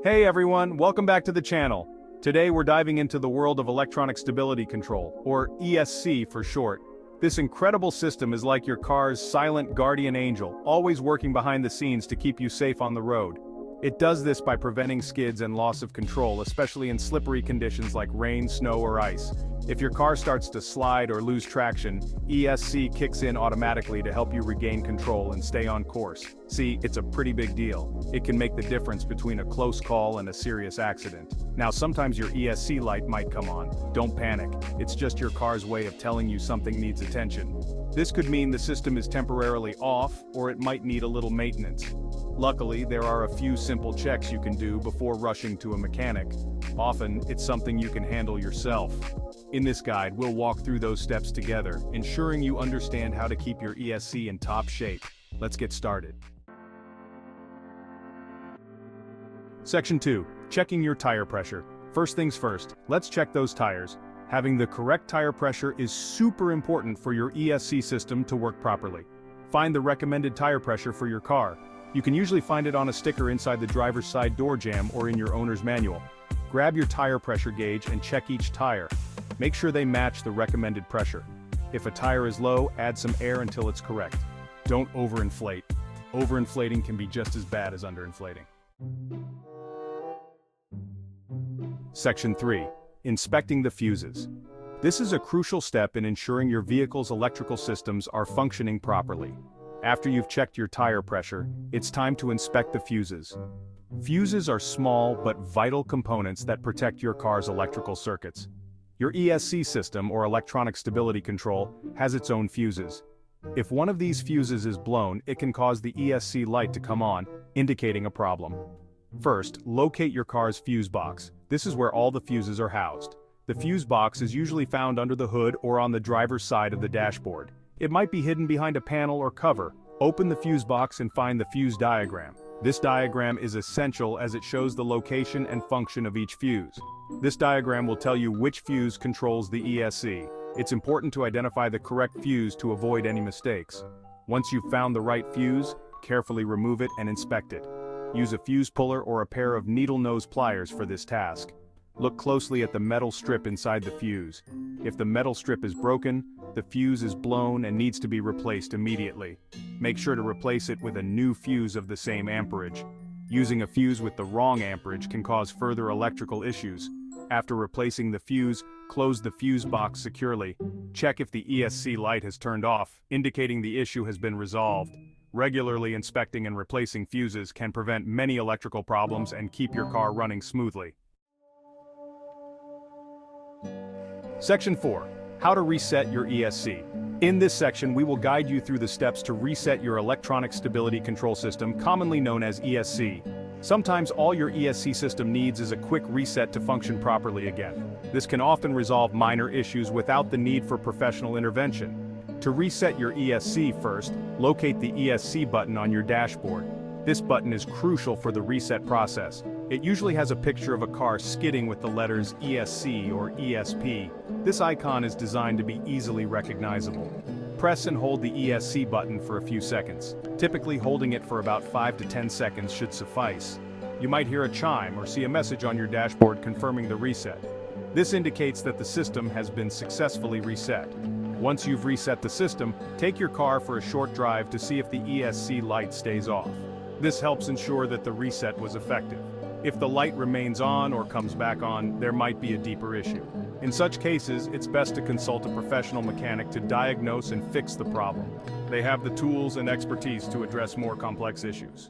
Hey everyone, welcome back to the channel. Today we're diving into the world of electronic stability control, or ESC for short. This incredible system is like your car's silent guardian angel, always working behind the scenes to keep you safe on the road. It does this by preventing skids and loss of control, especially in slippery conditions like rain, snow, or ice. If your car starts to slide or lose traction, ESC kicks in automatically to help you regain control and stay on course. See, it's a pretty big deal. It can make the difference between a close call and a serious accident. Now, sometimes your ESC light might come on. Don't panic. It's just your car's way of telling you something needs attention. This could mean the system is temporarily off, or it might need a little maintenance. Luckily, there are a few simple checks you can do before rushing to a mechanic. Often, it's something you can handle yourself. In this guide, we'll walk through those steps together, ensuring you understand how to keep your ESC in top shape. Let's get started. Section 2. Checking your tire pressure. First things first, let's check those tires. Having the correct tire pressure is super important for your ESC system to work properly. Find the recommended tire pressure for your car. You can usually find it on a sticker inside the driver's side door jamb or in your owner's manual. Grab your tire pressure gauge and check each tire. Make sure they match the recommended pressure. If a tire is low, add some air until it's correct. Don't overinflate. Overinflating can be just as bad as underinflating. Section 3. Inspecting the fuses. This is a crucial step in ensuring your vehicle's electrical systems are functioning properly. After you've checked your tire pressure, it's time to inspect the fuses. Fuses are small but vital components that protect your car's electrical circuits. Your ESC system, or electronic stability control, has its own fuses. If one of these fuses is blown, it can cause the ESC light to come on, indicating a problem. First, locate your car's fuse box. This is where all the fuses are housed. The fuse box is usually found under the hood or on the driver's side of the dashboard. It might be hidden behind a panel or cover. Open the fuse box and find the fuse diagram. This diagram is essential as it shows the location and function of each fuse. This diagram will tell you which fuse controls the ESC. It's important to identify the correct fuse to avoid any mistakes. Once you've found the right fuse, carefully remove it and inspect it. Use a fuse puller or a pair of needle nose pliers for this task. Look closely at the metal strip inside the fuse. If the metal strip is broken, the fuse is blown and needs to be replaced immediately. Make sure to replace it with a new fuse of the same amperage. Using a fuse with the wrong amperage can cause further electrical issues. After replacing the fuse, close the fuse box securely. Check if the ESC light has turned off, indicating the issue has been resolved. Regularly inspecting and replacing fuses can prevent many electrical problems and keep your car running smoothly. Section 4. How to reset your ESC. In this section, we will guide you through the steps to reset your electronic stability control system, commonly known as ESC. Sometimes all your ESC system needs is a quick reset to function properly again. This can often resolve minor issues without the need for professional intervention. To reset your ESC first, locate the ESC button on your dashboard. This button is crucial for the reset process. It usually has a picture of a car skidding with the letters ESC or ESP. This icon is designed to be easily recognizable. Press and hold the ESC button for a few seconds. Typically, holding it for about 5 to 10 seconds should suffice. You might hear a chime or see a message on your dashboard confirming the reset. This indicates that the system has been successfully reset. Once you've reset the system, take your car for a short drive to see if the ESC light stays off. This helps ensure that the reset was effective. If the light remains on or comes back on, there might be a deeper issue. In such cases, it's best to consult a professional mechanic to diagnose and fix the problem. They have the tools and expertise to address more complex issues.